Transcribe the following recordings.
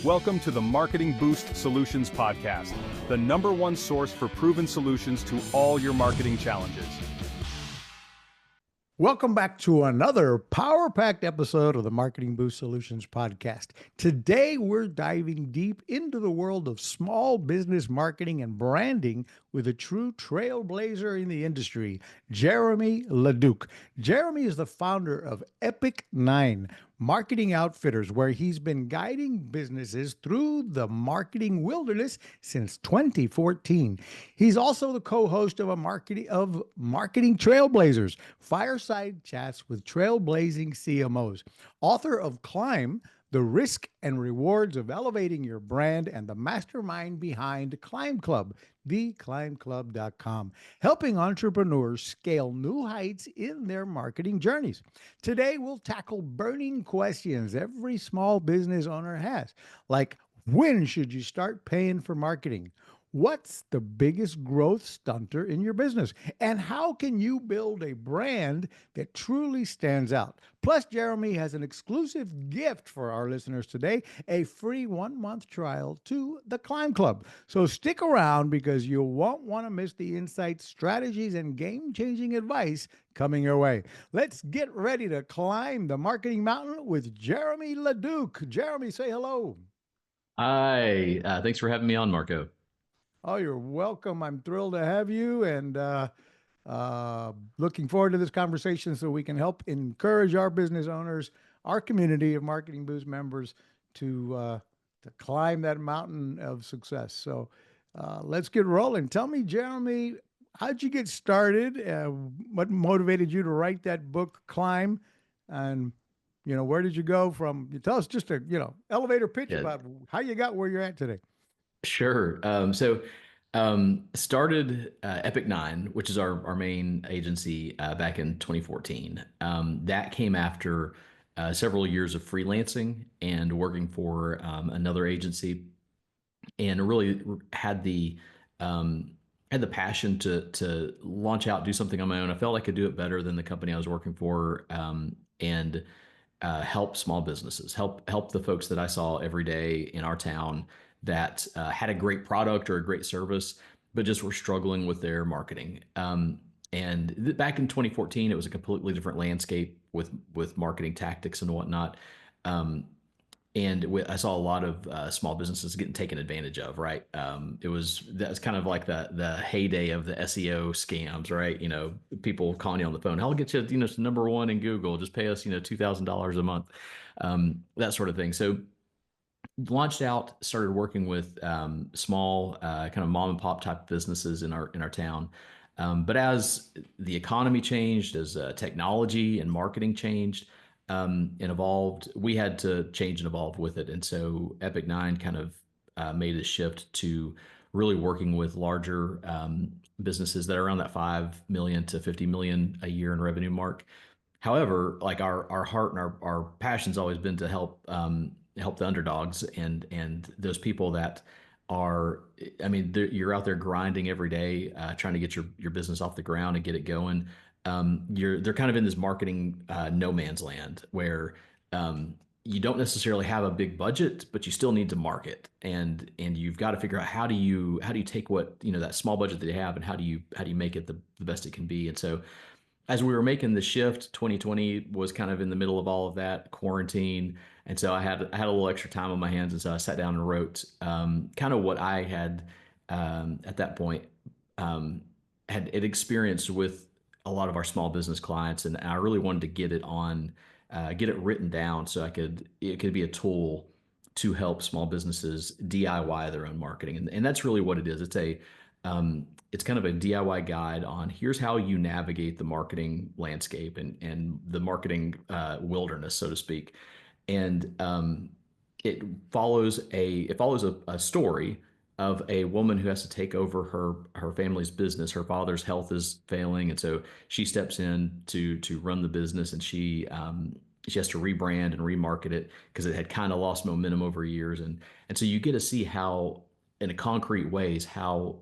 Welcome to the Marketing Boost Solutions Podcast, the #1 source for proven solutions to all your marketing challenges. Welcome back to another power-packed episode of the Marketing Boost Solutions Podcast. Today, we're diving deep into the world of small business marketing and branding with a true trailblazer in the industry, Jeremy LaDuke. Jeremy is the founder of Epic 9 Marketing Outfitters, where he's been guiding businesses through the marketing wilderness since 2014. He's also the co-host of Marketing Trailblazers, Fireside Chats with Trailblazing CMOs, author of Climb, The Risk and Rewards of Elevating Your Brand, and the mastermind behind Climb Club, theclimbclub.com, helping entrepreneurs scale new heights in their marketing journeys. Today, we'll tackle burning questions every small business owner has, like when should you start paying for marketing? What's the biggest growth stunter in your business? And how can you build a brand that truly stands out? Plus, Jeremy has an exclusive gift for our listeners today, a free 1-month trial to the Climb Club. So stick around because you won't want to miss the insights, strategies, and game-changing advice coming your way. Let's get ready to climb the marketing mountain with Jeremy LaDuke. Jeremy, say hello. Hi, thanks for having me on, Marco. Oh, you're welcome. I'm thrilled to have you, and looking forward to this conversation so we can help encourage our business owners, our community of Marketing Boost members to climb that mountain of success. So let's get rolling. Tell me, Jeremy, how'd you get started? What motivated you to write that book, Climb? And, where did you go from? You tell us just a, elevator pitch about how you got where you're at today. Sure. Started Epic 9, which is our main agency back in 2014. That came after several years of freelancing and working for another agency, and really had the passion to launch out, do something on my own. I felt I could do it better than the company I was working for, and help small businesses, help the folks that I saw every day in our town that had a great product or a great service, but just were struggling with their marketing. Back in 2014, it was a completely different landscape with marketing tactics and whatnot. I saw a lot of small businesses getting taken advantage of, right? That was kind of like the heyday of the SEO scams, right? People calling you on the phone, I'll get you, #1 in Google, just pay us, $2,000 a month, that sort of thing. So launched out, started working with small kind of mom and pop type businesses in our town. But as the economy changed, as technology and marketing changed and evolved, we had to change and evolve with it. And so Epic 9 kind of made a shift to really working with larger businesses that are around that 5 million to 50 million a year in revenue mark. However, like our heart and our passion's always been to help the underdogs and those people that are, you're out there grinding every day, trying to get your business off the ground and get it going. They're kind of in this marketing no man's land where you don't necessarily have a big budget, but you still need to market, and you've got to figure out how do you take what that small budget that you have and how do you make it the best it can be. And so as we were making the shift, 2020 was kind of in the middle of all of that quarantine. And so I had a little extra time on my hands. And so I sat down and wrote kind of what I had at that point had experienced with a lot of our small business clients. And I really wanted to get it written down so it could be a tool to help small businesses DIY their own marketing. And that's really what it is. It's kind of a DIY guide on here's how you navigate the marketing landscape and the marketing wilderness, so to speak. And it follows a story of a woman who has to take over her family's business. Her father's health is failing, and so she steps in to run the business, and she has to rebrand and remarket it because it had kind of lost momentum over years. And so you get to see how, in a concrete ways, how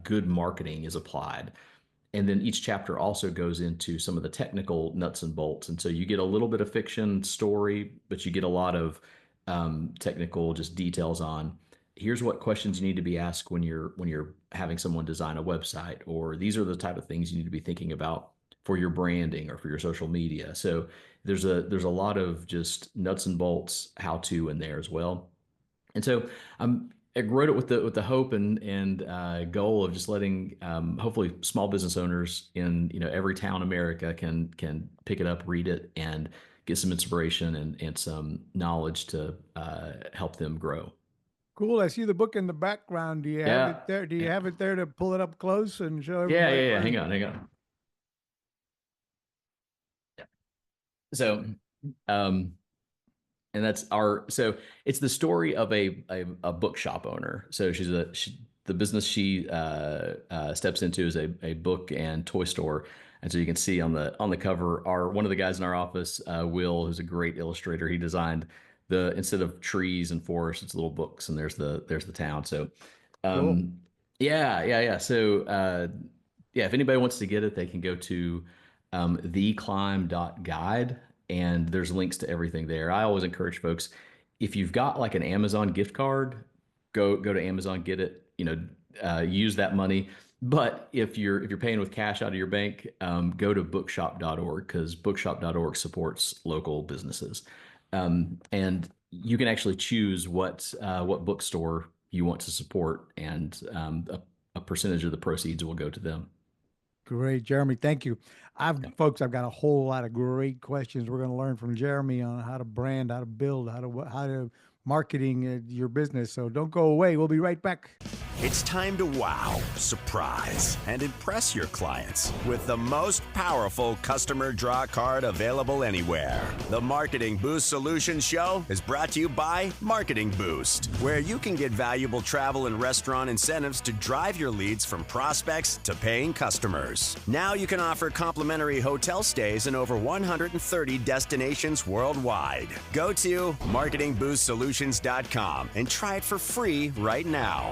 good marketing is applied. And then each chapter also goes into some of the technical nuts and bolts. And so you get a little bit of fiction story, but you get a lot of technical just details on here's what questions you need to be asked when you're having someone design a website, or these are the type of things you need to be thinking about for your branding or for your social media. So there's a lot of just nuts and bolts how to in there as well. And so I wrote it with the hope and goal of just letting hopefully small business owners in every town in America can pick it up, read it, and get some inspiration and some knowledge to help them grow. Cool. I see the book in the background. Do you have it Yeah, there? Do you yeah, have it there to pull it up close and show yeah, everybody yeah, yeah. where? Hang on, hang on. Yeah. So, um, and that's our so it's the story of a bookshop owner. So the business she steps into is a book and toy store. And so you can see on the cover, our one of the guys in our office, Will, who's a great illustrator. He designed the instead of trees and forests, it's little books, and there's the town. So Cool. um, yeah, yeah, yeah. So yeah, if anybody wants to get it, they can go to theclimb.guide, and there's links to everything there. I always encourage folks, if you've got like an Amazon gift card, go to Amazon, get it, use that money. But if you're paying with cash out of your bank, go to bookshop.org, because bookshop.org supports local businesses. And you can actually choose what bookstore you want to support, and a percentage of the proceeds will go to them. Great, Jeremy. Thank you. Yeah. Folks, I've got a whole lot of great questions we're going to learn from Jeremy on how to brand, how to build, how to marketing your business. So don't go away. We'll be right back. It's time to wow, surprise, and impress your clients with the most powerful customer draw card available anywhere. The Marketing Boost Solutions Show is brought to you by Marketing Boost, where you can get valuable travel and restaurant incentives to drive your leads from prospects to paying customers. Now you can offer complimentary hotel stays in over 130 destinations worldwide. Go to marketingboostsolutions.com and try it for free right now.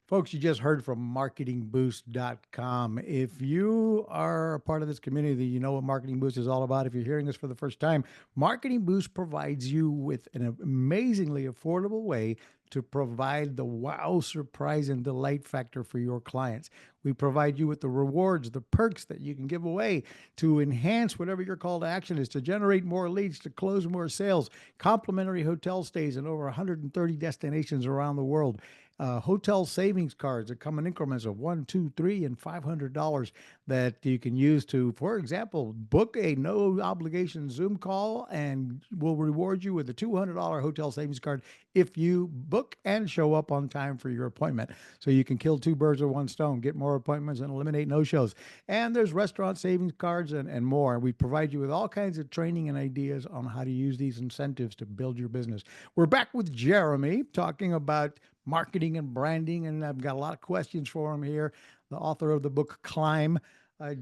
Folks, you just heard from marketingboost.com. If you are a part of this community, you know what Marketing Boost is all about. If you're hearing this for the first time, Marketing Boost provides you with an amazingly affordable way to provide the wow, surprise, and delight factor for your clients. We provide you with the rewards, the perks that you can give away to enhance whatever your call to action is, to generate more leads, to close more sales, complimentary hotel stays in over 130 destinations around the world. Hotel savings cards that come in increments of $1, $2, $3, and $500 that you can use to, for example, book a no obligation Zoom call, and we'll reward you with a $200 hotel savings card if you book and show up on time for your appointment. So you can kill two birds with one stone, get more appointments and eliminate no-shows. And there's restaurant savings cards and more. We provide you with all kinds of training and ideas on how to use these incentives to build your business. We're back with Jeremy talking about marketing and branding, and I've got a lot of questions for him here, the author of the book Climb.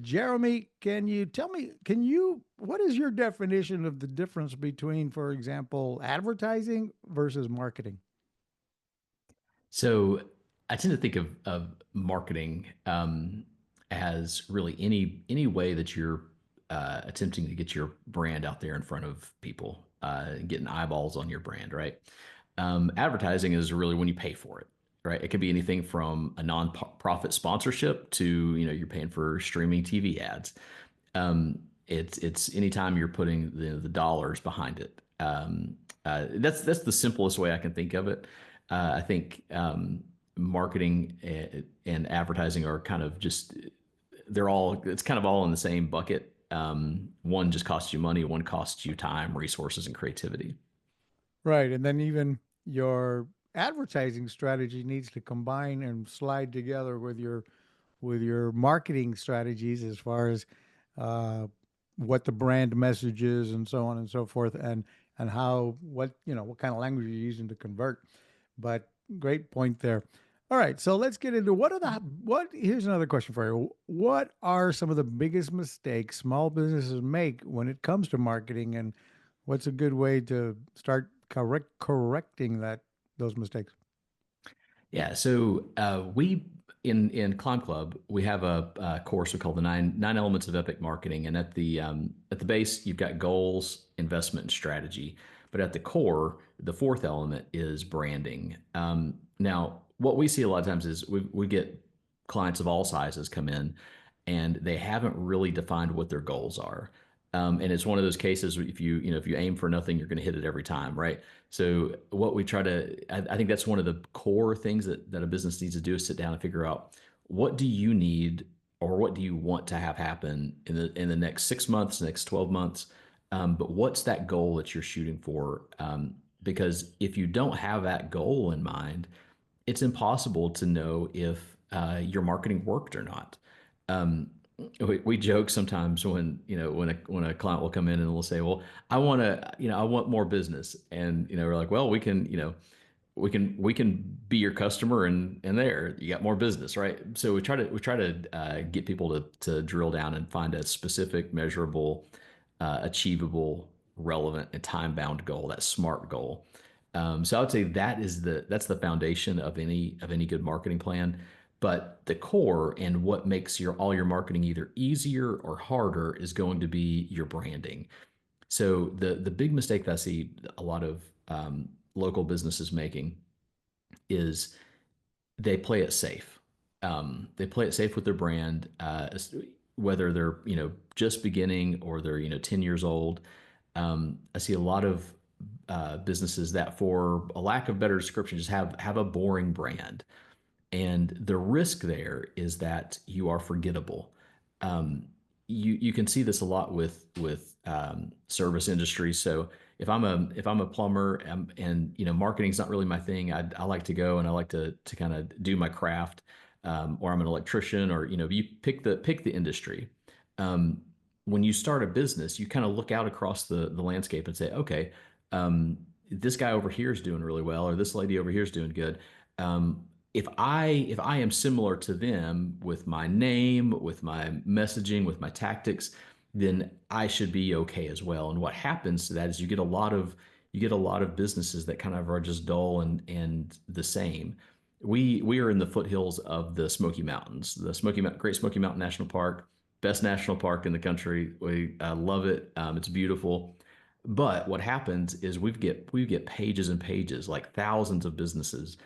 Jeremy, can you tell me, what is your definition of the difference between, for example, advertising versus marketing? So I tend to think of marketing as really any way that you're attempting to get your brand out there in front of people, getting eyeballs on your brand, right? Advertising is really when you pay for it, right? It could be anything from a non-profit sponsorship to, you're paying for streaming TV ads. It's anytime you're putting the dollars behind it. That's the simplest way I can think of it. I think marketing and advertising are kind of just it's kind of all in the same bucket. One just costs you money, one costs you time, resources, and creativity. Right. And then even your advertising strategy needs to combine and slide together with your marketing strategies as far as uh, what the brand message is and so on and so forth, and what kind of language you're using to convert. But great point there. All right, so let's get into here's another question for you. What are some of the biggest mistakes small businesses make when it comes to marketing, and what's a good way to start correcting those mistakes? Yeah. So we in Climb Club we have a course we call the nine elements of epic marketing, and at the base you've got goals, investment, and strategy. But at the core, the fourth element is branding. Now, what we see a lot of times is we get clients of all sizes come in, and they haven't really defined what their goals are. And it's one of those cases where if you aim for nothing, you're going to hit it every time, right? So what we try to, I think that's one of the core things that a business needs to do is sit down and figure out, what do you need or what do you want to have happen in the next 6 months, next 12 months? But what's that goal that you're shooting for? Because if you don't have that goal in mind, it's impossible to know if your marketing worked or not. Um, we joke sometimes when when a client will come in and will say, "Well, I want more business," and we're like, "Well, we can be your customer, and there you got more business, right?" So we try to get people to drill down and find a specific, measurable, achievable, relevant, and time bound goal, that SMART goal. So I would say that's the foundation of any good marketing plan. But the core and what makes all your marketing either easier or harder is going to be your branding. So the big mistake that I see a lot of local businesses making is they play it safe. They play it safe with their brand, whether they're just beginning or they're 10 years old. I see a lot of businesses that, for a lack of better description, just have a boring brand. And the risk there is that you are forgettable. Um, you can see this a lot with service industries. So if I'm a plumber, and marketing's not really my thing, I like to go and I like to kind of do my craft, or I'm an electrician, or you pick the industry. Um, when you start a business, you kind of look out across the landscape and say, okay, this guy over here is doing really well, or this lady over here is doing good. If I am similar to them with my name, with my messaging, with my tactics, then I should be okay as well. And what happens to that is you get a lot of businesses that kind of are just dull and the same. We are in the foothills of the Smoky Mountains, Great Smoky Mountain National Park, best national park in the country. We love it. It's beautiful. But what happens is we get pages and pages, like thousands of businesses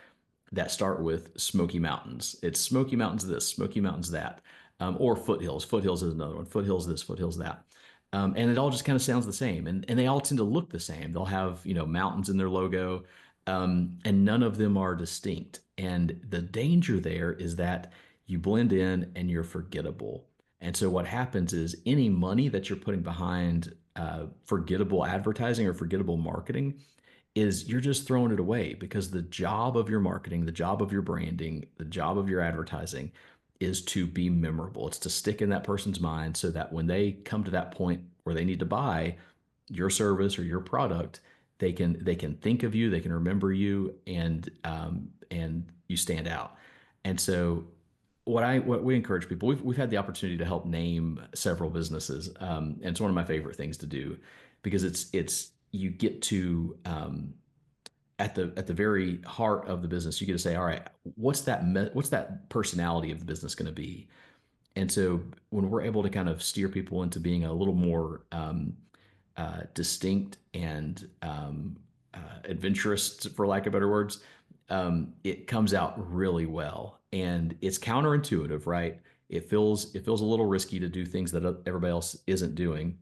that start with Smoky Mountains. It's Smoky Mountains this, Smoky Mountains that, or Foothills. Foothills is another one. Foothills this, Foothills that. And it all just kind of sounds the same. And they all tend to look the same. They'll have, mountains in their logo, and none of them are distinct. And the danger there is that you blend in and you're forgettable. And so what happens is any money that you're putting behind forgettable advertising or forgettable marketing is you're just throwing it away, because the job of your marketing, the job of your branding, the job of your advertising is to be memorable. It's to stick in that person's mind so that when they come to that point where they need to buy your service or your product, they can think of you, they can remember you, and you stand out. And so what we encourage people, we've had the opportunity to help name several businesses, and it's one of my favorite things to do, because it's you get to, at the very heart of the business, you get to say, all right, what's that personality of the business going to be? And so when we're able to kind of steer people into being a little more distinct and adventurous, for lack of better words, it comes out really well. And it's counterintuitive, right? It feels a little risky to do things that everybody else isn't doing,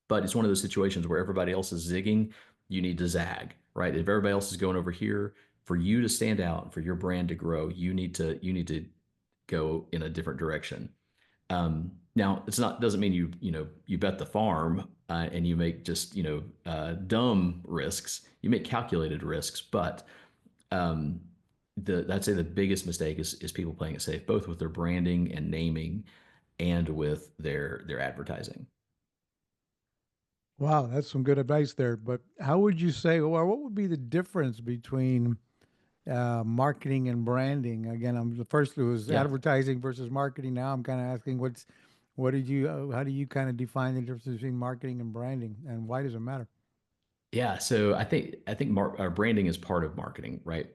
but it's one of those situations where everybody else is zigging, you need to zag, right? If everybody else is going over here, for you to stand out and for your brand to grow, you need to go in a different direction. Now, it's not doesn't mean you bet the farm, and you make just dumb risks. You make calculated risks, but um, I'd say the biggest mistake is people playing it safe, both with their branding and naming, and with their advertising. Wow, that's some good advice there. But how would you say, or what would be the difference between marketing and branding? Again, the first was Yeah. advertising versus marketing. Now I'm kind of asking, how do you kind of define the difference between marketing and branding, and why does it matter? Yeah, so I think branding is part of marketing, right?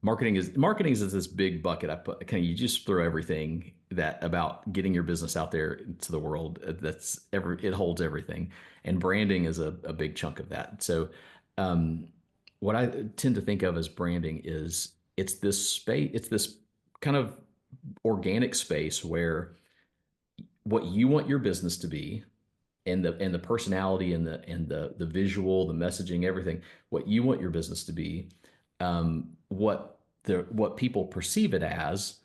Marketing is this big bucket. I put kind of you just throw everything that about getting your business out there to the world. It holds everything, and branding is a big chunk of that. So, um, what I tend to think of as branding is it's this kind of organic space where what you want your business to be and the personality and the visual, the messaging, everything, what you want your business to be, what people perceive it as,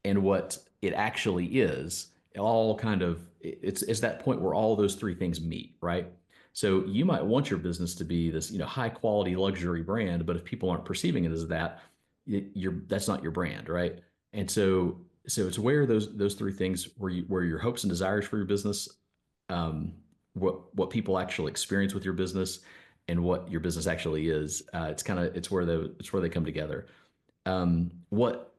and what it actually is, all kind of it's that point where all those three things meet, right? So you might want your business to be this, high quality luxury brand, but if people aren't perceiving it as that, that's not your brand, right? And so it's where those three things where your hopes and desires for your business, what people actually experience with your business, and what your business actually is. It's where they come together. What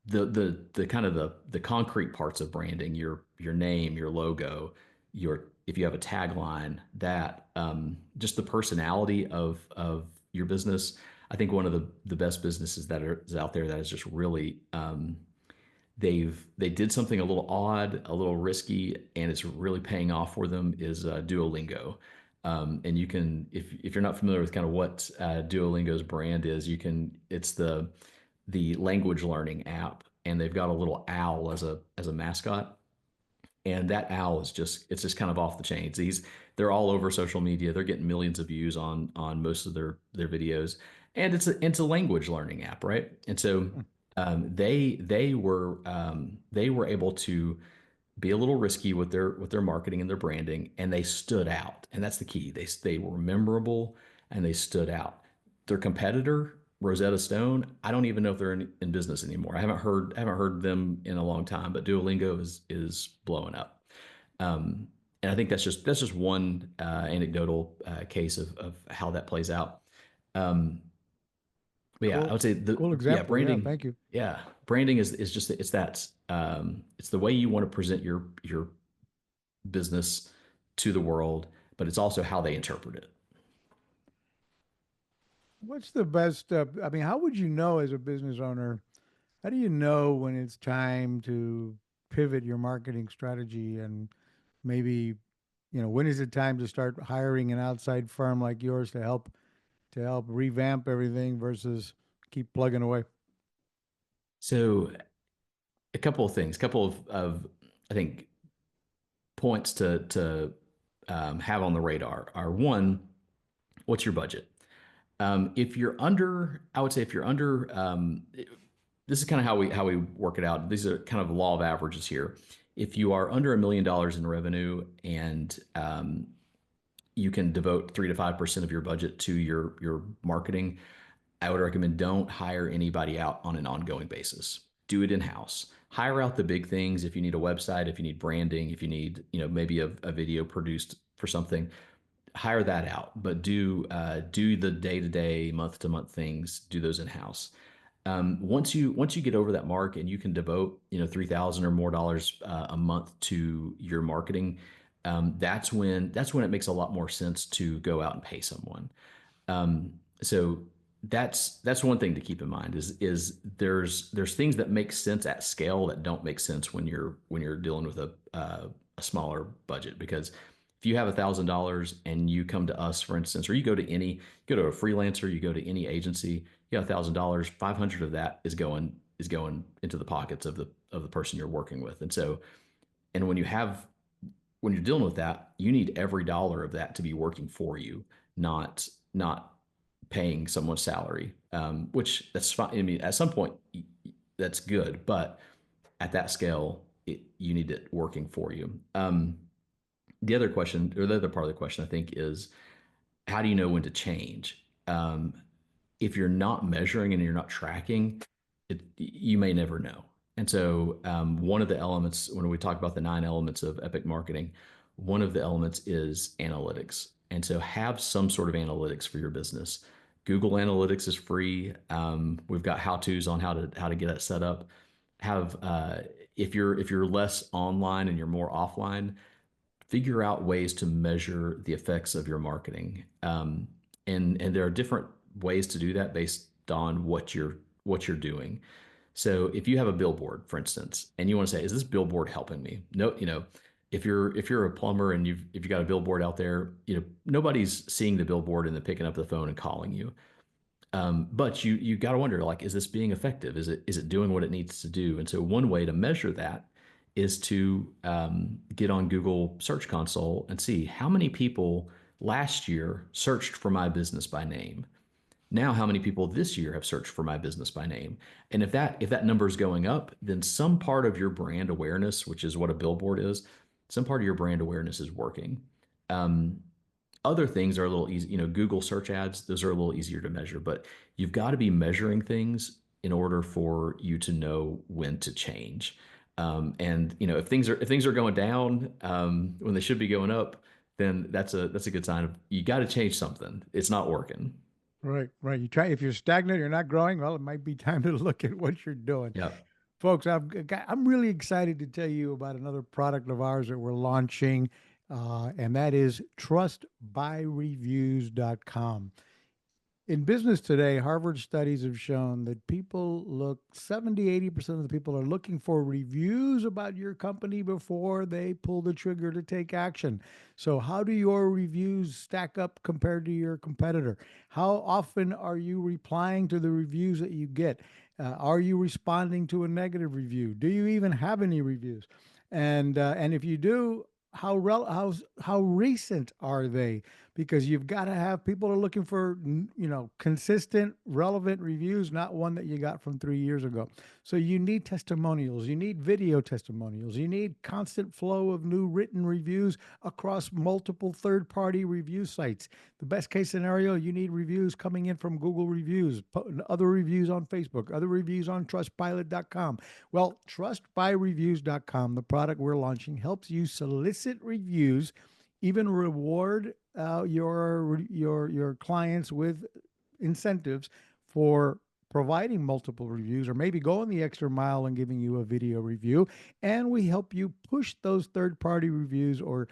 the kind of the concrete parts of branding, your name, your logo, your if you have a tagline, that just the personality of your business. I think one of the best businesses is out there that is just really they did something a little odd, a little risky, and it's really paying off for them is Duolingo. And you can, if you're not familiar with kind of what Duolingo's brand is, it's the language learning app, and they've got a little owl as a mascot. And that owl it's just kind of off the chains. They're all over social media. They're getting millions of views on most of their videos, and it's a language learning app, right? And so they were able to be a little risky with their marketing and their branding, and they stood out. And that's the key. They were memorable and they stood out. Their competitor, Rosetta Stone, I don't even know if they're in business anymore. I haven't heard them in a long time, but Duolingo is blowing up. And I think that's just one anecdotal case of how that plays out. But yeah, Cool. I would say Cool example. yeah, branding. Yeah, thank you. Yeah, branding is just it's the way you want to present your business to the world, but it's also how they interpret it. What's the best? I mean, how would you know as a business owner? How do you know when it's time to pivot your marketing strategy and maybe, when is it time to start hiring an outside firm like yours to help revamp everything versus keep plugging away? So a couple of things, couple of I think points to have on the radar are: one, what's your budget? If you're under, I would say if you're under, this is kind of how we work it out. These are kind of law of averages here. If you are under $1 million in revenue, and you can devote 3 to 5% of your budget to your marketing, I would recommend don't hire anybody out on an ongoing basis. Do it in house. Hire out the big things. If you need a website, if you need branding, if you need maybe a video produced for something, hire that out. But do the day-to-day, month-to-month things. Do those in house. Once you get over that mark and you can devote 3,000 or more dollars a month to your marketing, that's when it makes a lot more sense to go out and pay someone. So that's one thing to keep in mind is there's things that make sense at scale that don't make sense when you're dealing with a smaller budget. Because if you have $1,000 and you come to us, for instance, or you go to a freelancer, you go to any agency, you got $1,000, 500 of that is going into the pockets of the person you're working with. And when you're dealing with that, you need every dollar of that to be working for you, not paying someone's salary, which that's fine. I mean, at some point that's good, but at that scale, you need it working for you. The other question, or the other part of the question, I think, is how do you know when to change? If you're not measuring and you're not tracking, you may never know. And so one of the elements, when we talk about the 9 elements of epic marketing, one of the elements is analytics. And so have some sort of analytics for your business. Google Analytics is free. We've got how-tos on how to get it set up. If you're less online and you're more offline, figure out ways to measure the effects of your marketing. And there are different ways to do that based on what you're what you're doing. So if you have a billboard, for instance, and you want to say, is this billboard helping me? No, if you're a plumber and if you got a billboard out there, nobody's seeing the billboard and then picking up the phone and calling you. But you got to wonder, like, is this being effective? Is it doing what it needs to do? And so one way to measure that is to get on Google Search Console and see how many people last year searched for my business by name. Now, how many people this year have searched for my business by name? And if that number is going up, then some part of your brand awareness, which is what a billboard is, some part of your brand awareness is working. Um, Other things are a little easy, Google search ads, those are a little easier to measure, but you've got to be measuring things in order for you to know when to change. And if things are going down when they should be going up, then that's a good sign of you got to change something. It's not working. Right, right. If you're stagnant, you're not growing. Well, it might be time to look at what you're doing. Yeah. Folks, I'm really excited to tell you about another product of ours that we're launching, and that is trustbyreviews.com. In business today, Harvard studies have shown that 80% of the people are looking for reviews about your company before they pull the trigger to take action. So, how do your reviews stack up compared to your competitor? How often are you replying to the reviews that you get? Are you responding to a negative review? Do you even have any reviews? And if you do, how recent are they? Because you've got to have people are looking for consistent, relevant reviews, not one that you got from 3 years ago. So you need testimonials, you need video testimonials, you need constant flow of new written reviews across multiple third-party review sites. The best case scenario, you need reviews coming in from Google reviews, other reviews on Facebook, other reviews on trustpilot.com. Well, trustbyreviews.com, the product we're launching, helps you solicit reviews, even reward your clients with incentives for providing multiple reviews, or maybe going the extra mile and giving you a video review. And we help you push those third-party reviews or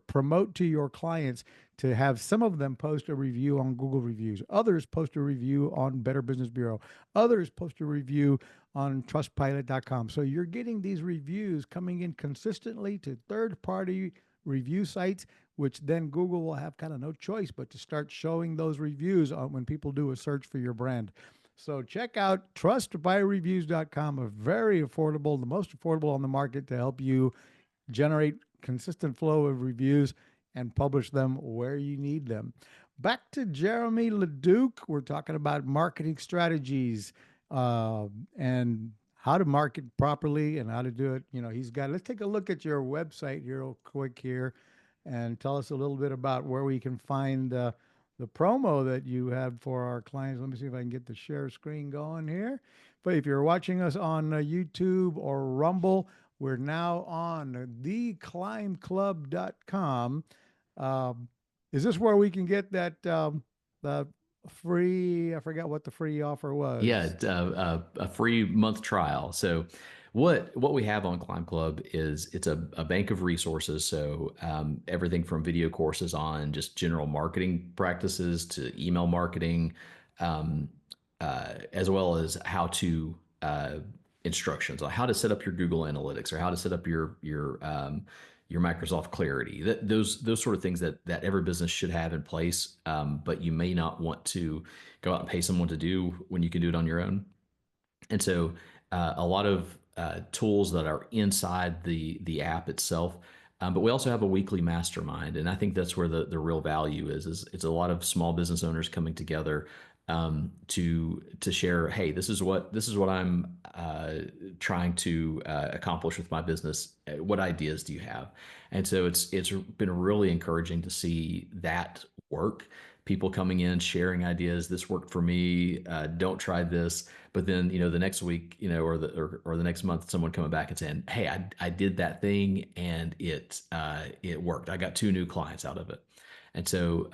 promote to your clients to have some of them post a review on Google Reviews, others post a review on Better Business Bureau, others post a review on trustpilot.com. So you're getting these reviews coming in consistently to third-party review sites, which then Google will have kind of no choice but to start showing those reviews when people do a search for your brand. So check out trustbyreviews.com, a very affordable, the most affordable on the market to help you generate consistent flow of reviews and publish them where you need them. Back to Jeremy LaDuke. We're talking about marketing strategies and how to market properly and how to do it. Let's take a look at your website here real quick here and tell us a little bit about where we can find the promo that you have for our clients. Let me see if I can get the share screen going here. But if you're watching us on YouTube or Rumble, we're now on theclimbclub.com. Is this where we can get that the free, I forgot what the free offer was. Yeah, a free month trial. So what we have on Climb Club is it's a bank of resources. So everything from video courses on just general marketing practices to email marketing, as well as how to instructions on how to set up your Google Analytics or how to set up your Microsoft Clarity. Those sort of things that every business should have in place, but you may not want to go out and pay someone to do when you can do it on your own. And so a lot of tools that are inside the app itself. But we also have a weekly mastermind, and I think that's where the real value is it's a lot of small business owners coming together to share, hey, this is what I'm trying to accomplish with my business. What ideas do you have? And so it's been really encouraging to see that work. People coming in, sharing ideas. This worked for me. Don't try this. But then, the next week, or the next month, someone coming back and saying, "Hey, I did that thing and it worked. I got 2 new clients out of it." And so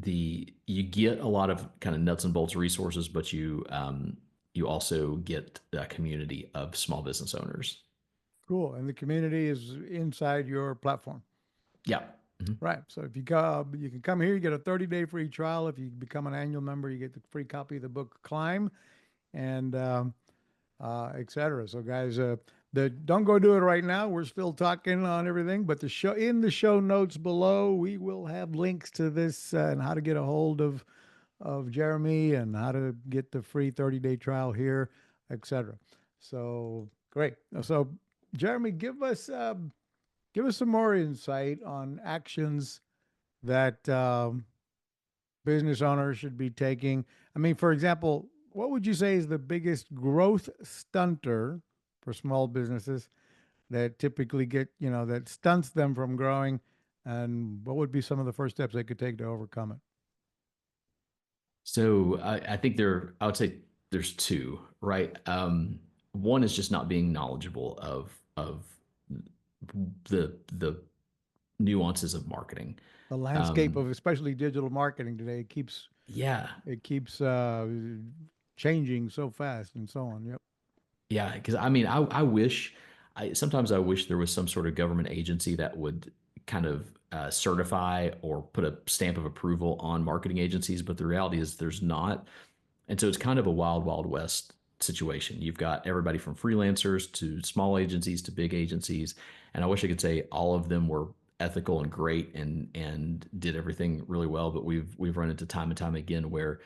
you get a lot of kind of nuts and bolts resources, but you also get a community of small business owners. Cool, and the community is inside your platform. Yeah. Mm-hmm. Right. So if you can come here, you get a 30-day free trial. If you become an annual member, you get the free copy of the book Climb. and etc. So, guys, don't go do it right now. We're still talking on everything, but the show notes below, we will have links to this and how to get a hold of Jeremy and how to get the free 30-day trial here, etc. So great. So, Jeremy, give us some more insight on actions that business owners should be taking. I mean, for example, what would you say is the biggest growth stunter for small businesses that typically that stunts them from growing? And what would be some of the first steps they could take to overcome it? So I think I would say there's two, right? One is just not being knowledgeable of the nuances of marketing. The landscape of especially digital marketing today Yeah, it keeps changing so fast and so on. Yep. yeah. Because I mean, I wish, sometimes I wish there was some sort of government agency that would kind of certify or put a stamp of approval on marketing agencies, but the reality is there's not. And so it's kind of a wild, wild west situation. You've got everybody from freelancers to small agencies to big agencies. And I wish I could say all of them were ethical and great and did everything really well. But we've run into time and time again where,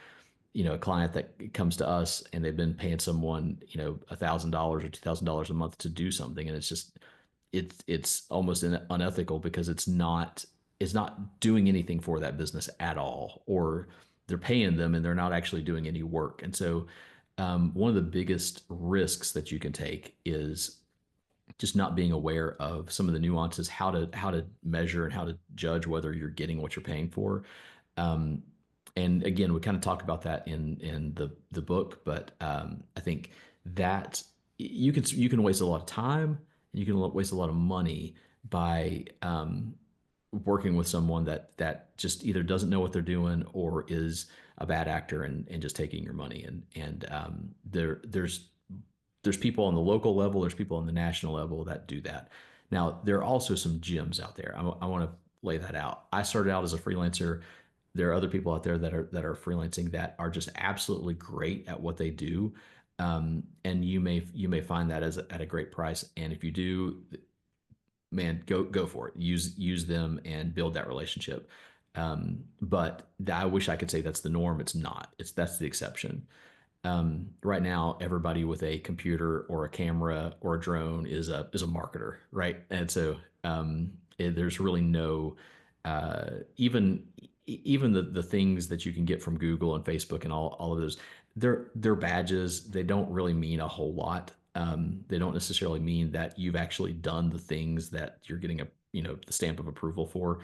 a client that comes to us and they've been paying someone, $1,000 or $2,000 a month to do something. And it's almost unethical because it's not doing anything for that business at all, or they're paying them and they're not actually doing any work. And so one of the biggest risks that you can take is just not being aware of some of the nuances, how to measure and how to judge whether you're getting what you're paying for. Um, and again, we kind of talked about that in the book, but I think that you can waste a lot of time and you can waste a lot of money by working with someone that just either doesn't know what they're doing or is a bad actor and just taking your money. And there's people on the local level, there's people on the national level that do that. Now there are also some gyms out there. I want to lay that out. I started out as a freelancer. There are other people out there that are freelancing that are just absolutely great at what they do. And you may find that at a great price. And if you do, man, go for it. Use them and build that relationship. But I wish I could say that's the norm. It's not. That's the exception. Right now, everybody with a computer or a camera or a drone is a marketer, right? And so there's really no even the things that you can get from Google and Facebook and all of those, they're badges. They don't really mean a whole lot. They don't necessarily mean that you've actually done the things that you're getting the stamp of approval for.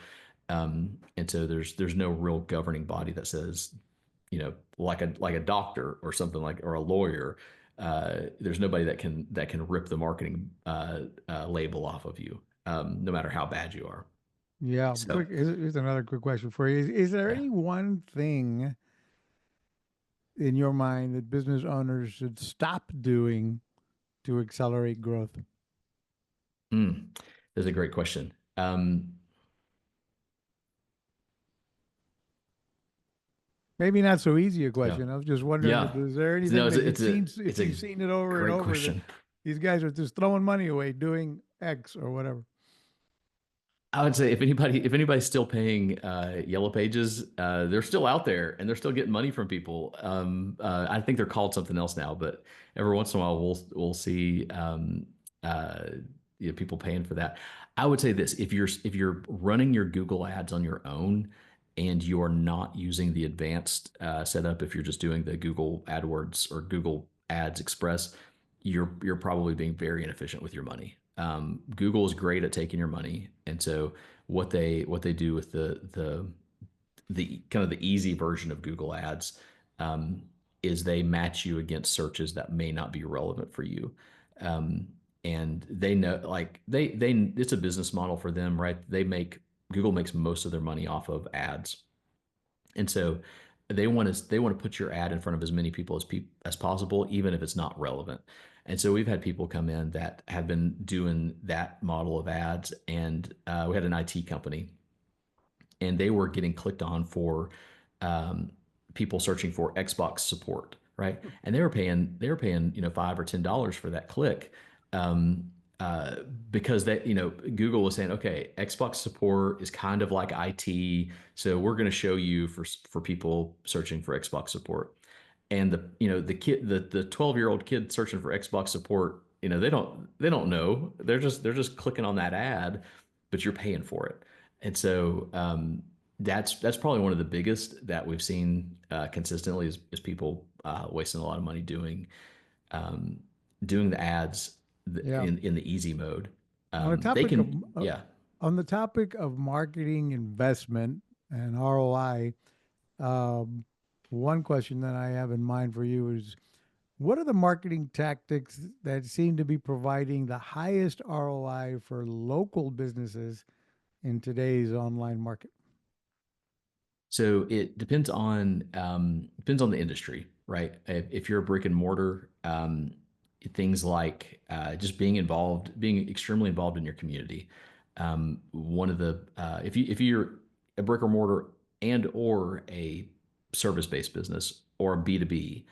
And so there's no real governing body that says, like a doctor or something or a lawyer. There's nobody that can rip the marketing label off of you, no matter how bad you are. Yeah. So Here's another quick question for you. Is there yeah. any one thing in your mind that business owners should stop doing to accelerate growth? That's a great question. Maybe not so easy a So question. I was just wondering, yeah, is there no, anything it's that a, it's a if it's a you've seen it over and great over that question. these guys are just throwing money away doing X or whatever? I would say if anybody's still paying Yellow Pages, they're still out there and they're still getting money from people. I think they're called something else now, but every once in a while we'll see uh, people paying for that. I would say this: if you're running your Google ads on your own and you're not using the advanced setup, if you're just doing the Google AdWords or Google Ads Express, you're probably being very inefficient with your money. Google is great at taking your money, and so what they do with the kind of the easy version of Google Ads um, is they match you against searches that may not be relevant for you. Um, and they know, like they it's a business model for them, right? Google makes most of their money off of ads, and so they want to put your ad in front of as many people as possible, even if it's not relevant. And so we've had people come in that have been doing that model of ads, and we had an IT company, and they were getting clicked on for um, people searching for Xbox support, right? And they were paying $5 or $10 for that click. Um, uh, because that, Google was saying, okay, Xbox support is kind of like IT, so we're going to show you for people searching for Xbox support. And the 12-year-old kid searching for Xbox support, they don't know. They're just clicking on that ad, but you're paying for it. And so that's probably one of the biggest that we've seen consistently is people wasting a lot of money um, doing the ads Yeah. in the easy mode. On the They topic of can, yeah. on the topic of marketing investment and ROI, um, one question that I have in mind for you is, what are the marketing tactics that seem to be providing the highest ROI for local businesses in today's online market? So it depends on the industry, right? If you're a brick and mortar, things like just being extremely involved in your community. One of the if you're a brick or mortar and or a service-based business or a B2B,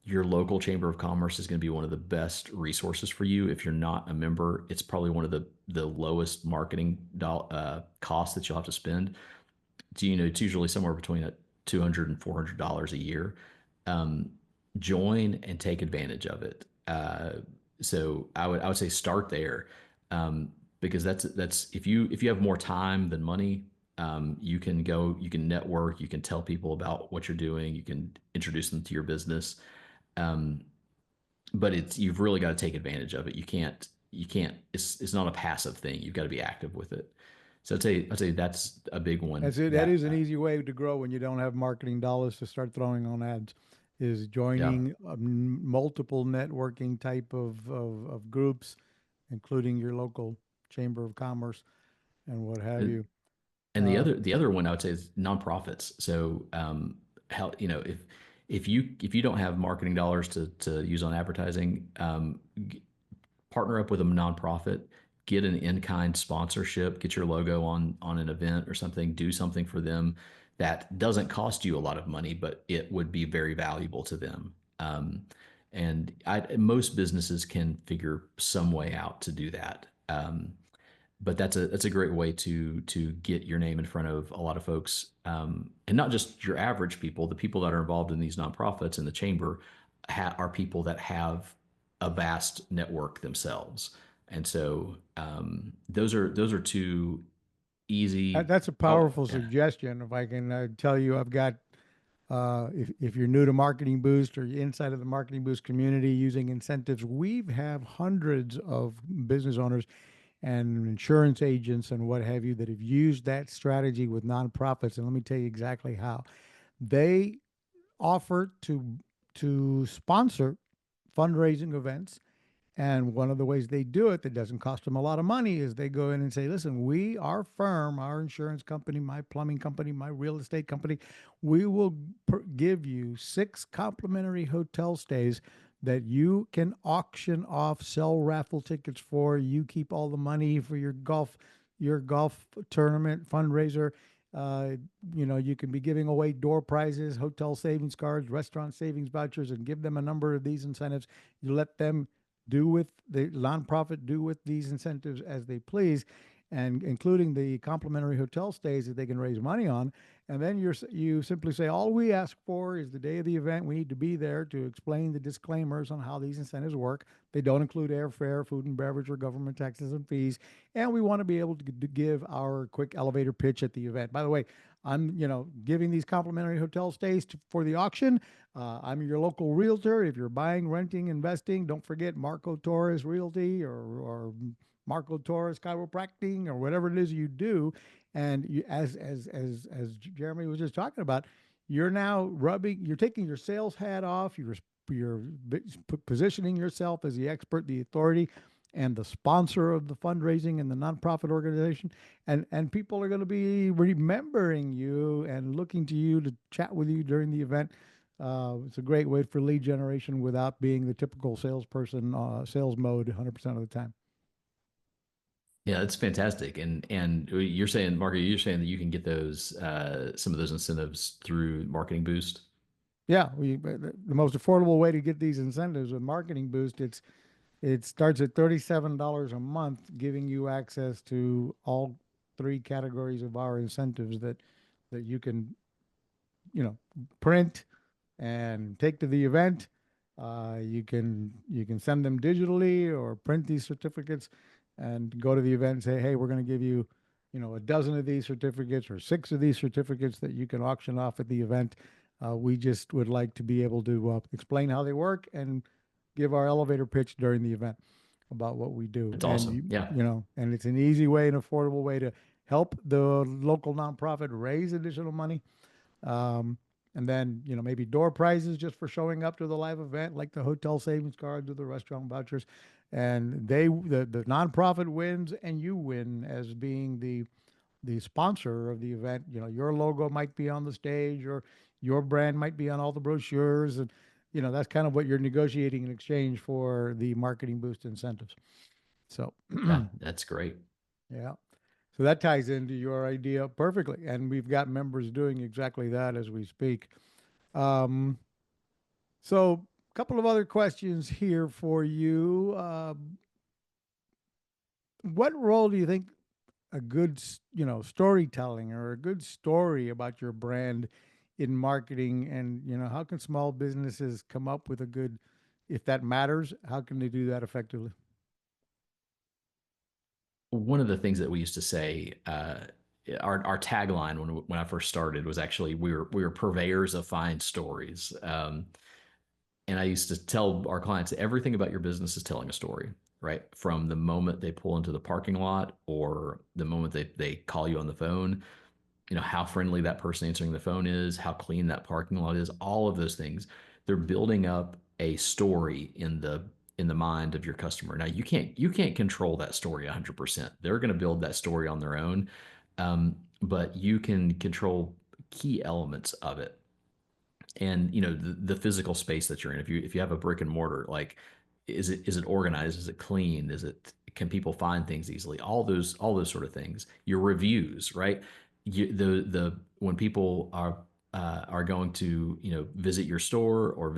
your local chamber of commerce is going to be one of the best resources for you. If you're not a member, it's probably one of the lowest marketing costs that you'll have to spend. It's usually somewhere between $200 and $400 a year. Um, Join and take advantage of it. So I would say start there, because that's if you have more time than money, you can network, you can tell people about what you're doing, you can introduce them to your business. Um, but you've really got to take advantage of it. You can't. It's not a passive thing. You've got to be active with it. So I'd say that's a big one. That's it. That That is an easy way to grow when you don't have marketing dollars to start throwing on ads. Is Yeah. joining multiple networking type of groups, including your local chamber of commerce and what have And you. and the Uh, other the other one I would say is nonprofits. So how if you don't have marketing dollars to use on advertising, partner up with a nonprofit, get an in-kind sponsorship, get your logo on an event or something, do something for them that doesn't cost you a lot of money, but it would be very valuable to them. And most businesses can figure some way out to do that. But that's a great way to get your name in front of a lot of folks, and not just your average people. The people that are involved in these nonprofits in the chamber are people that have a vast network themselves, and so those are two easy. that's a Oh, powerful yeah. suggestion. If I can tell you, I've got if you're new to Marketing Boost or you're inside of the Marketing Boost community using incentives, we have hundreds of business owners and insurance agents and what have you that have used that strategy with nonprofits. And let me tell you exactly how. They offer to sponsor fundraising events. And one of the ways they do it that doesn't cost them a lot of money is they go in and say, listen, our firm, our insurance company, my plumbing company, my real estate company, we will give you 6 complimentary hotel stays that you can auction off, sell raffle tickets for. You keep all the money for your golf tournament fundraiser. Uh, you can be giving away door prizes, hotel savings cards, restaurant savings vouchers, and give them a number of these incentives. You let them do with the nonprofit, do with these incentives as they please, and including the complimentary hotel stays that they can raise money on. And then you simply say, all we ask for is the day of the event. We need to be there to explain the disclaimers on how these incentives work. They don't include airfare, food and beverage, or government taxes and fees. And we want to be able to give our quick elevator pitch at the event. By the way, I'm, giving these complimentary hotel stays for the auction. I'm your local realtor. If you're buying, renting, investing, don't forget Marco Torres Realty or Marco Torres Chiropractic or whatever it is you do. And as Jeremy was just talking about, you're taking your sales hat off. You're positioning yourself as the expert, the authority, and the sponsor of the fundraising and the nonprofit organization, and people are going to be remembering you and looking to you to chat with you during the event. It's a great way for lead generation without being the typical salesperson, sales mode 100% of the time. Yeah, that's fantastic. And you're saying, Marco, you're saying that you can get those some of those incentives through Marketing Boost. Yeah, the most affordable way to get these incentives with Marketing Boost, it starts at $37 a month, giving you access to all three categories of our incentives that you can, print and take to the event. You can send them digitally or print these certificates and go to the event and say, hey, we're going to give you, a dozen of these certificates or six of these certificates that you can auction off at the event. We just would like to be able to explain how they work and give our elevator pitch during the event about what we do. It's And awesome. Yeah. and it's an easy way and affordable way to help the local nonprofit raise additional money. Um, and then, maybe door prizes just for showing up to the live event, like the hotel savings cards or the restaurant vouchers. And the nonprofit wins and you win as being the sponsor of the event. Your logo might be on the stage or your brand might be on all the brochures. And, that's kind of what you're negotiating in exchange for the Marketing Boost incentives. So, Yeah, that's great. yeah. So that ties into your idea perfectly. And we've got members doing exactly that as we speak. Um, so a couple of other questions here for you. What role do you think a good, storytelling or a good story about your brand in marketing, and, how can small businesses come up with a good, if that matters, how can they do that effectively? One of the things that we used to say, our tagline when I first started was actually we were purveyors of fine stories. And I used to tell our clients everything about your business is telling a story, right? From the moment they pull into the parking lot or the moment they call you on the phone, how friendly that person answering the phone is, how clean that parking lot is, all of those things. They're building up a story in the mind of your customer. Now you can't control that story 100%. They're going to build that story on their own, but you can control key elements of it. And the physical space that you're in. If you have a brick and mortar, like is it organized? Is it clean? Can people find things easily? All those sort of things. Your reviews, right? The when people are going to visit your store or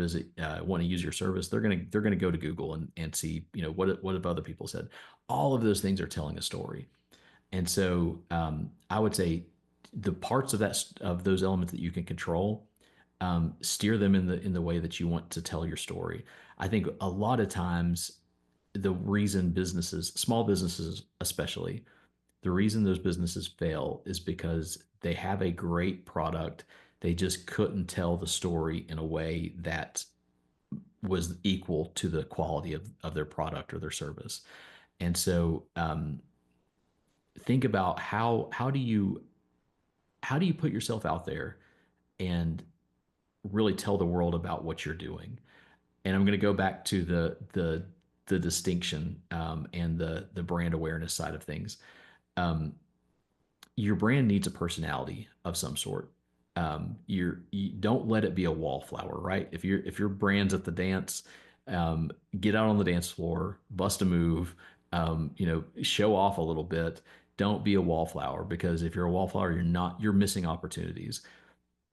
want to use your service, they're gonna go to Google and see what have other people said. All of those things are telling a story. And so I would say the parts of those elements that you can control, steer them in the way that you want to tell your story. I think a lot of times the reason small businesses especially, the reason those businesses fail is because they have a great product. They just couldn't tell the story in a way that was equal to the quality of their product or their service. And so think about how do you put yourself out there and really tell the world about what you're doing. And I'm going to go back to the distinction, and the brand awareness side of things. Um, your brand needs a personality of some sort. You don't let it be a wallflower, right? If your brand's at the dance, get out on the dance floor, bust a move, show off a little bit. Don't be a wallflower, because if you're a wallflower, you're missing opportunities.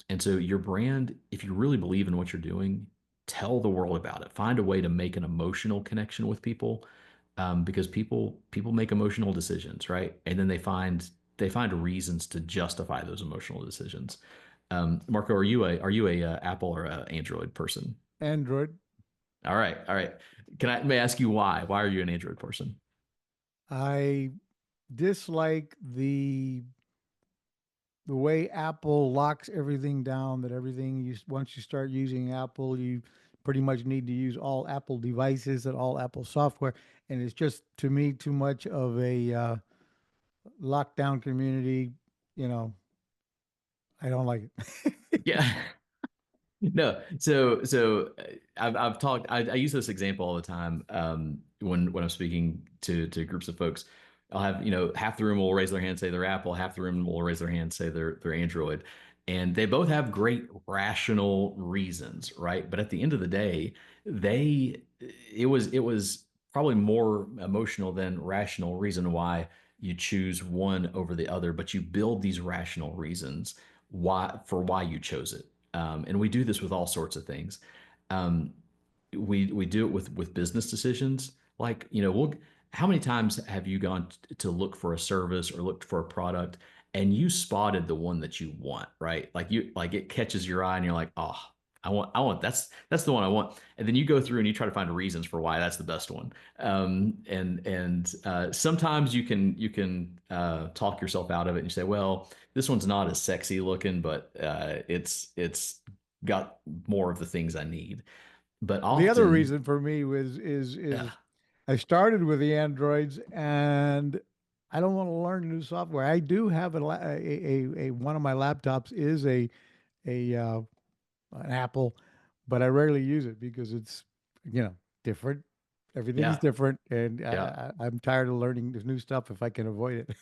And so your brand, if you really believe in what you're doing, tell the world about it. Find a way to make an emotional connection with people, because people make emotional decisions, right? And then they find reasons to justify those emotional decisions. Marco, are you a Apple or a Android person? Android. All right, all right. May I ask you why? Why are you an Android person? I dislike the way Apple locks everything down, that everything once you start using Apple, you pretty much need to use all Apple devices and all Apple software. And it's just, to me, too much of a lockdown community. You know, I don't like it. Yeah. No, so I've talked. I use this example all the time, when I'm speaking to groups of folks. I'll have half the room will raise their hand, say they're Apple, half the room will raise their hand, say they're Android, and they both have great rational reasons, right? But at the end of the day, they it was probably more emotional than rational reason why you choose one over the other, but you build these rational reasons why you chose it. and we do this with all sorts of things. Um, we do it with business decisions. Like, how many times have you gone to look for a service or looked for a product and you spotted the one that you want, right? Like it catches your eye and you're like, oh, that's the one I want. And then you go through and you try to find reasons for why that's the best one. Sometimes you can talk yourself out of it and you say, well, this one's not as sexy looking, but it's got more of the things I need. But The other often, reason for me was is yeah, I started with the Androids, and I don't want to learn new software. I do have a one of my laptops is a an Apple, but I rarely use it because it's different. Everything's yeah, different, and yeah. I'm tired of learning this new stuff if I can avoid it.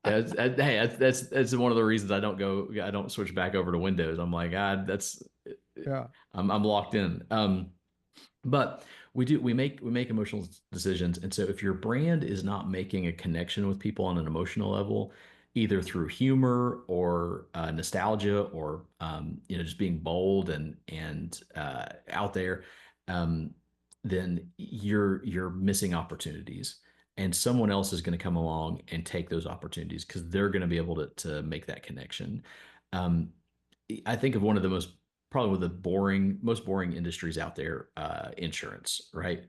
Yeah, hey, that's one of the reasons I don't switch back over to Windows. I'm like, Yeah, I'm locked in. But we make emotional decisions, and so if your brand is not making a connection with people on an emotional level, either through humor or nostalgia, or just being bold and out there, um, then you're missing opportunities, and someone else is going to come along and take those opportunities because they're going to be able to make that connection. Um, I think of one of the probably one of the most boring industries out there, insurance, right?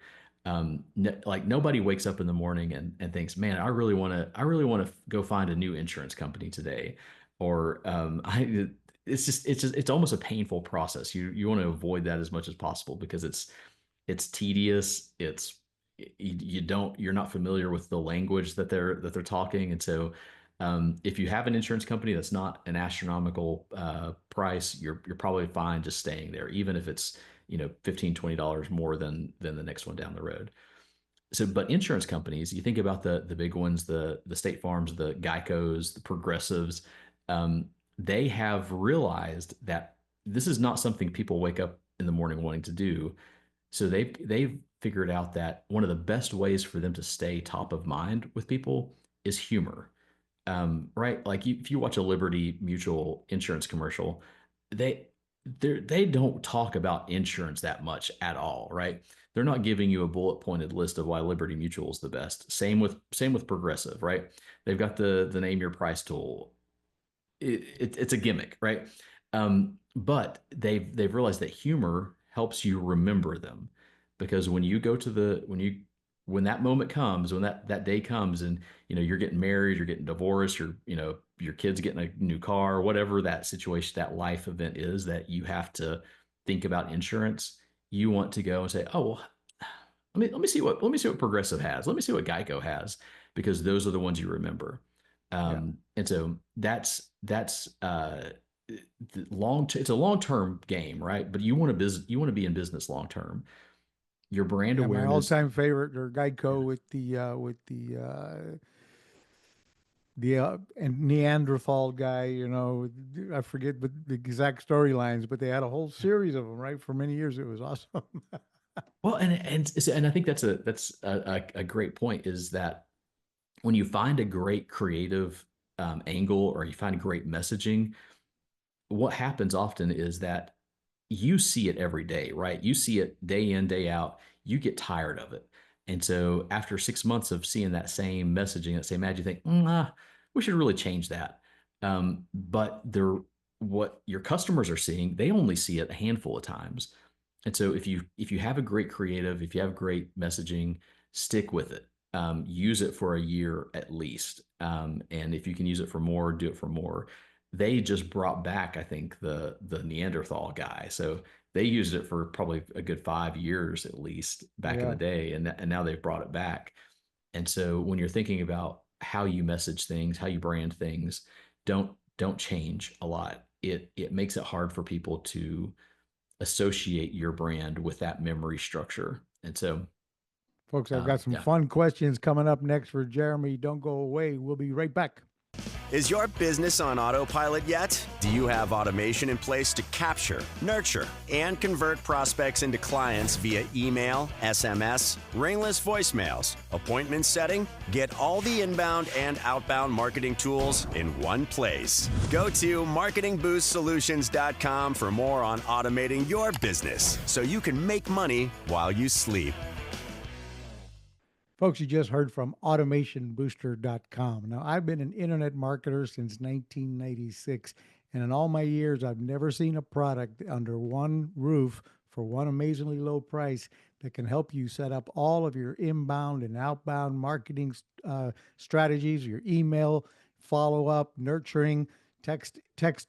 Like nobody wakes up in the morning and thinks, man, I really want to go find a new insurance company today. Or it's almost a painful process. You want to avoid that as much as possible because it's tedious. You're not familiar with the language that they're talking. And so if you have an insurance company that's not an astronomical price, you're probably fine just staying there, even if it's $15-20 more than the next one down the road. So, but insurance companies, you think about the big ones, the State Farms, the Geicos, the Progressives, they have realized that this is not something people wake up in the morning wanting to do. So they've figured out that one of the best ways for them to stay top of mind with people is humor. Right? Like if you watch a Liberty Mutual insurance commercial, they they don't talk about insurance that much at all, right? They're not giving you a bullet pointed list of why Liberty Mutual is the best. Same with Progressive, right? They've got the name your price tool. It's a gimmick, right? But they've realized that humor helps you remember them, because when you go to when that moment comes, when that day comes, and you're getting married, you're getting divorced, your kid's getting a new car, whatever that situation, that life event is that you have to think about insurance, you want to go and say, oh well, let me see what Progressive has, let me see what Geico has, because those are the ones you remember. yeah. And so that's it's a long-term game, right? But you want to be in business long term. Your brand Yeah, my awareness. all-time favorite are Yeah. Geico with the and Neanderthal guy. I forget but the exact storylines, but they had a whole series of them, right? For many years, it was awesome. Well, and I think that's a great point, is that when you find a great creative angle, or you find great messaging, what happens often is that you see it every day, right? You see it day in, day out. You get tired of it. And so after 6 months of seeing that same messaging, that same ad, you think, we should really change that. But what your customers are seeing, they only see it a handful of times. And so if you have a great creative, if you have great messaging, stick with it. Use it for a year at least. And if you can use it for more, do it for more. They just brought back, I think, the Neanderthal guy. So they used it for probably a good 5 years at least back in the Yeah. day, and now they've brought it back. And so when you're thinking about how you message things, how you brand things, don't change a lot. It makes it hard for people to associate your brand with that memory structure. And so, Folks, I've got some yeah. fun questions coming up next for Jeremy. Don't go away. We'll be right back. Is your business on autopilot yet? Do you have automation in place to capture, nurture, and convert prospects into clients via email, SMS, ringless voicemails, appointment setting? Get all the inbound and outbound marketing tools in one place. Go to marketingboostsolutions.com for more on automating your business so you can make money while you sleep. Folks, you just heard from automationbooster.com. Now, I've been an internet marketer since 1996, and in all my years, I've never seen a product under one roof for one amazingly low price that can help you set up all of your inbound and outbound marketing strategies, your email follow-up, nurturing, text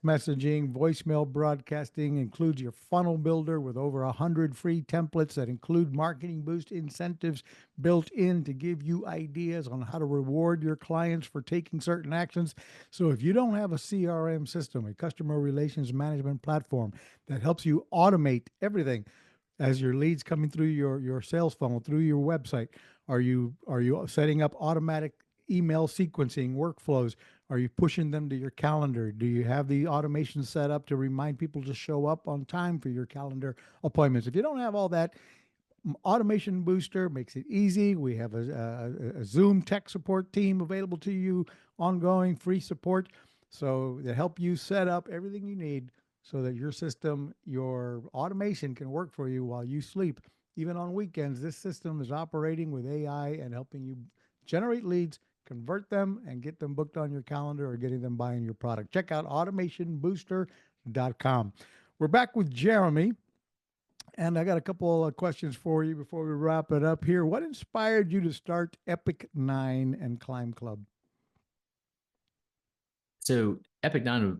messaging, voicemail broadcasting, includes your funnel builder with over 100 free templates that include marketing boost incentives built in to give you ideas on how to reward your clients for taking certain actions. So if you don't have a CRM system, a customer relations management platform that helps you automate everything as your leads coming through your sales funnel, through your website, are you setting up automatic email sequencing workflows? Are you pushing them to your calendar? Do you have the automation set up to remind people to show up on time for your calendar appointments? If you don't have all that, Automation Booster makes it easy. We have a Zoom tech support team available to you, ongoing free support, so to help you set up everything you need so that your system, your automation can work for you while you sleep. Even on weekends, this system is operating with AI and helping you generate leads, convert them, and get them booked on your calendar or getting them buying your product. Check out automationbooster.com. We're back with Jeremy, and I got a couple of questions for you before we wrap it up here. What inspired you to start Epic 9 and Climb Club? So Epic 9,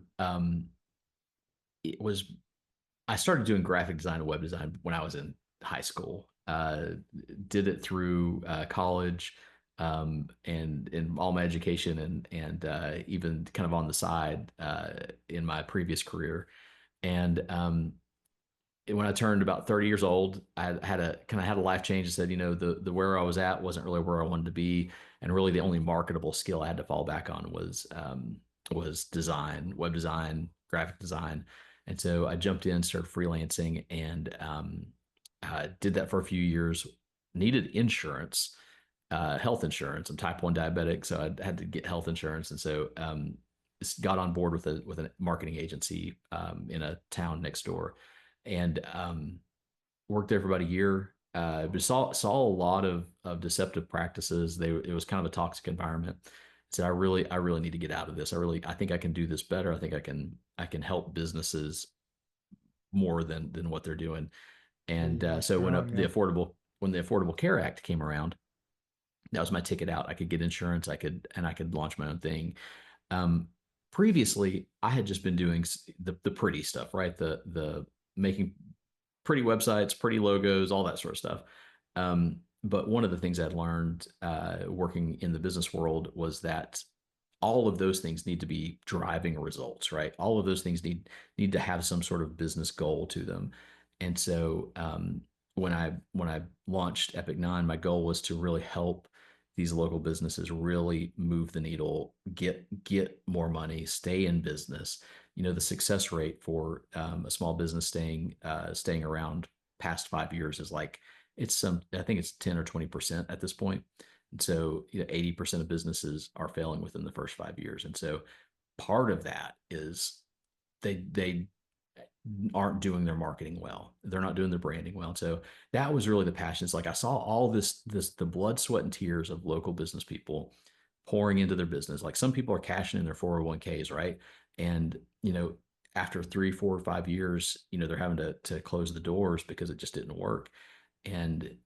I started doing graphic design and web design when I was in high school. Did it through college, and in all my education, and even kind of on the side in my previous career. And when I turned about 30 years old, I had a life change and said, the where I was at wasn't really where I wanted to be, and really the only marketable skill I had to fall back on was design, web design, graphic design. And so I jumped in, started freelancing, and did that for a few years. Needed insurance. Health insurance. I'm type 1 diabetic, so I had to get health insurance, and so got on board with a marketing agency in a town next door, and worked there for about a year. But saw a lot of deceptive practices. It was kind of a toxic environment. So I really need to get out of this. I think I can do this better. I think I can help businesses more than what they're doing. And so when the Affordable Care Act came around, that was my ticket out. I could get insurance. I could launch my own thing. Previously, I had just been doing the pretty stuff, right? The making pretty websites, pretty logos, all that sort of stuff. But one of the things I'd learned working in the business world was that all of those things need to be driving results, right? All of those things need to have some sort of business goal to them. And so when I launched Epic 9, my goal was to really help these local businesses really move the needle, get more money, stay in business. The success rate for a small business staying around past 5 years is I think it's 10 or 20% at this point. And so 80% of businesses are failing within the first 5 years. And so part of that is they aren't doing their marketing well. They're not doing their branding well. And so that was really the passion. It's I saw all the blood, sweat, and tears of local business people pouring into their business. Some people are cashing in their 401ks, right? And, after 3, 4, or 5 years, they're having to close the doors because it just didn't work. And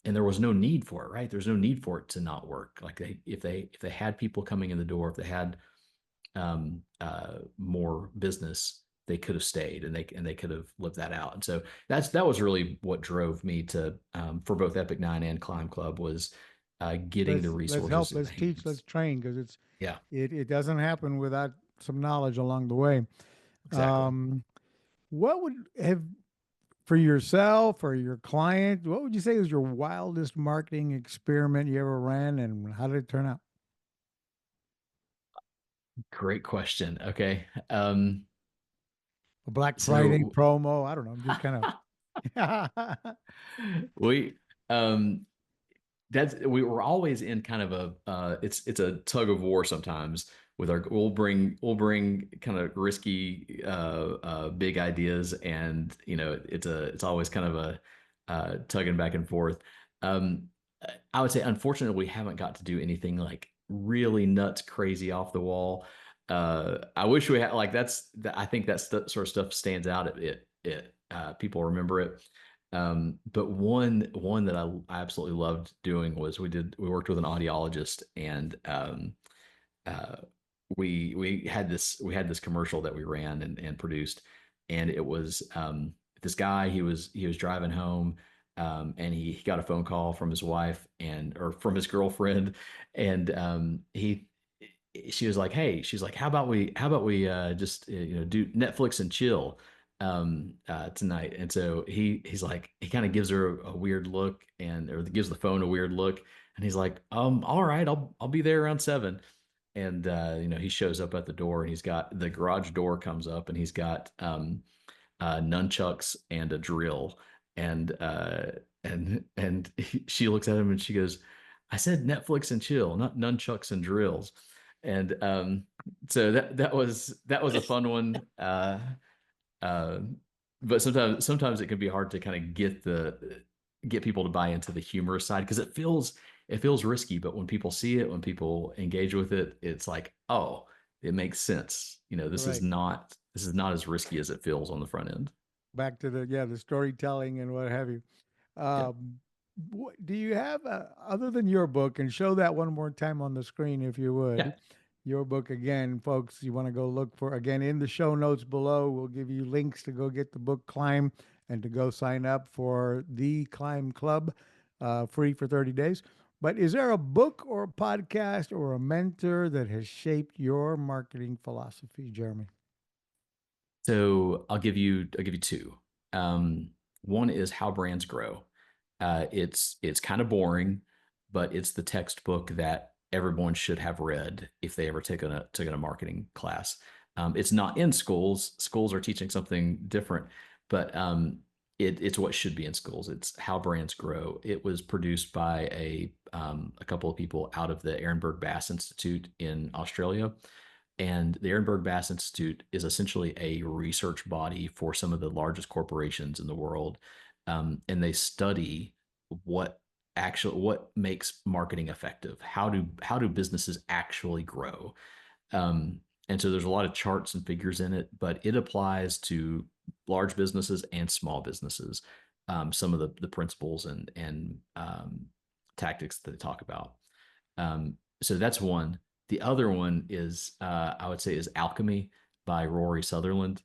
there was no need for it, right? There's no need for it to not work. If they had people coming in the door, if they had more business, they could have stayed and they could have lived that out. And so that was really what drove me to for both Epic 9 and Climb Club was getting the resources. Let's help, let's teach, let's train, because it doesn't happen without some knowledge along the way. Exactly. What would have, for yourself or your client, what would you say was your wildest marketing experiment you ever ran, and how did it turn out? Great question. Okay. A Black Friday So promo? I don't know. I'm just kind of. we um we were always in kind of a it's a tug of war sometimes with our we'll bring kind of risky big ideas, and it's always kind of a tugging back and forth. um I would say unfortunately we haven't got to do anything like really nuts crazy off the wall. I wish we had, like, I think that sort of stuff stands out. People remember it. But one that I absolutely loved doing was we worked with an audiologist, and uh, we had this commercial that we ran and produced, and it was this guy. He was driving home, and he got a phone call from his wife or from his girlfriend, and he she was like, hey, she's like, how about we just do Netflix and chill tonight. And so he's like, he kind of gives her a weird look, or gives the phone a weird look, and he's like, all right, I'll be there around 7. And he shows up at the door, and he's got the garage door comes up, and he's got nunchucks and a drill. And she looks at him and she goes, I said Netflix and chill, not nunchucks and drills. And so that was a fun one. Uh, but sometimes it can be hard to kind of get people to buy into the humorous side, because it feels risky. But when people see it, when people engage with it, it's like, oh, it makes sense. This is Right. not as risky as it feels on the front end. Back to the storytelling and what have you. Yeah. Do you have, other than your book, and show that one more time on the screen if you would? Yeah. Your book again, folks. You want to go look for, again, in the show notes below. We'll give you links to go get the book Climb, and to go sign up for the Climb Club, free for 30 days. But is there a book or a podcast or a mentor that has shaped your marketing philosophy, Jeremy? So I'll give you two. One is How Brands Grow. It's kind of boring, but it's the textbook that everyone should have read if they ever taken a marketing class. It's not in schools. Schools are teaching something different, but it's what should be in schools. It's How Brands Grow. It was produced by a couple of people out of the Ehrenberg Bass Institute in Australia. And the Ehrenberg Bass Institute is essentially a research body for some of the largest corporations in the world. And they study what what makes marketing effective. How do businesses actually grow? And so there's a lot of charts and figures in it, but it applies to large businesses and small businesses. Some of the principles and tactics that they talk about. So that's one. The other one is, I would say, is Alchemy by Rory Sutherland.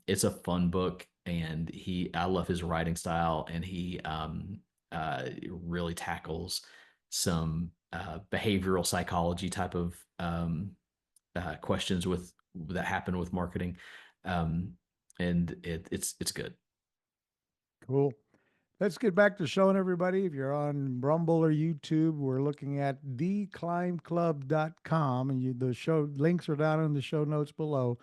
It's a fun book, and I love his writing style, and he really tackles some behavioral psychology type of questions that happen with marketing. Um, and it's good. Cool. Let's get back to showing everybody. If you're on Rumble or YouTube, we're looking at theclimbclub.com, and the show links are down in the show notes below,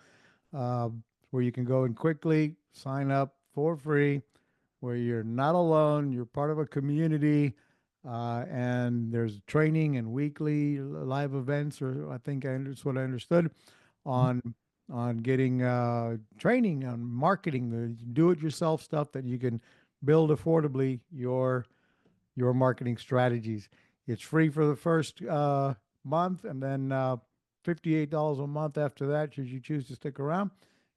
uh, where you can go and quickly sign up for free, where you're not alone. You're part of a community, and there's training and weekly live events, or I think that's what I understood, on getting training on marketing, the do-it-yourself stuff that you can build affordably your marketing strategies. It's free for the first month, and then $58 a month after that, should you choose to stick around.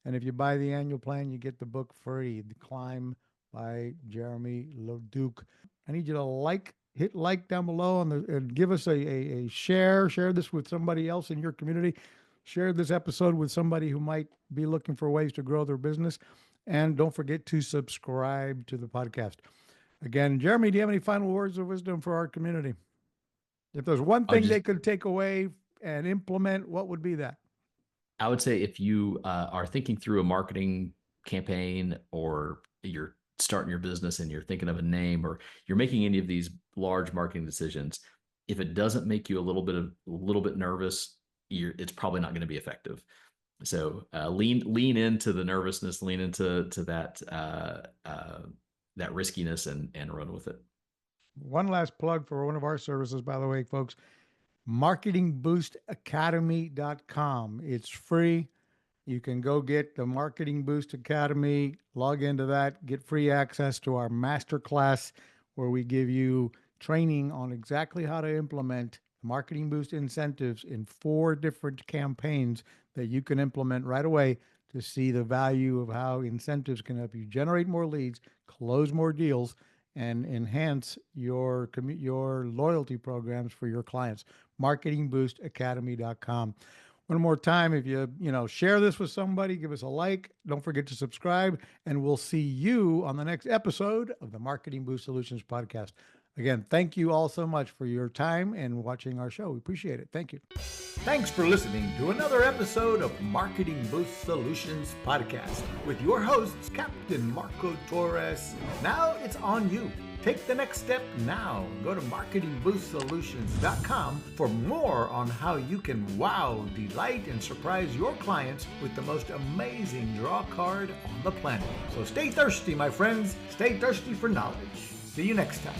And if you buy the annual plan, you get the book free, The Climb by Jeremy LaDuke. I need you to hit like down below, and give us a share. Share this with somebody else in your community. Share this episode with somebody who might be looking for ways to grow their business. And don't forget to subscribe to the podcast. Again, Jeremy, do you have any final words of wisdom for our community? If there's one I'll thing they just could take away and implement, what would be that? I would say if you are thinking through a marketing campaign, or you're starting your business and you're thinking of a name, or you're making any of these large marketing decisions, if it doesn't make you a little bit nervous, it's probably not going to be effective. So lean into the nervousness, lean into that that riskiness, and run with it. One last plug for one of our services, by the way, folks, marketingboostacademy.com. It's free. You can go get the Marketing Boost Academy, log into that, get free access to our masterclass where we give you training on exactly how to implement Marketing Boost incentives in 4 different campaigns that you can implement right away to see the value of how incentives can help you generate more leads, close more deals, and enhance your loyalty programs for your clients. marketingboostacademy.com. One more time, if you share this with somebody, give us a like. Don't forget to subscribe, and we'll see you on the next episode of the Marketing Boost Solutions podcast. Again, thank you all so much for your time and watching our show. We appreciate it. Thank you. Thanks for listening to another episode of Marketing Boost Solutions podcast with your hosts, Captain Marco Torres. Now it's on you. Take the next step now. Go to marketingboostsolutions.com for more on how you can wow, delight, and surprise your clients with the most amazing draw card on the planet. So stay thirsty, my friends. Stay thirsty for knowledge. See you next time.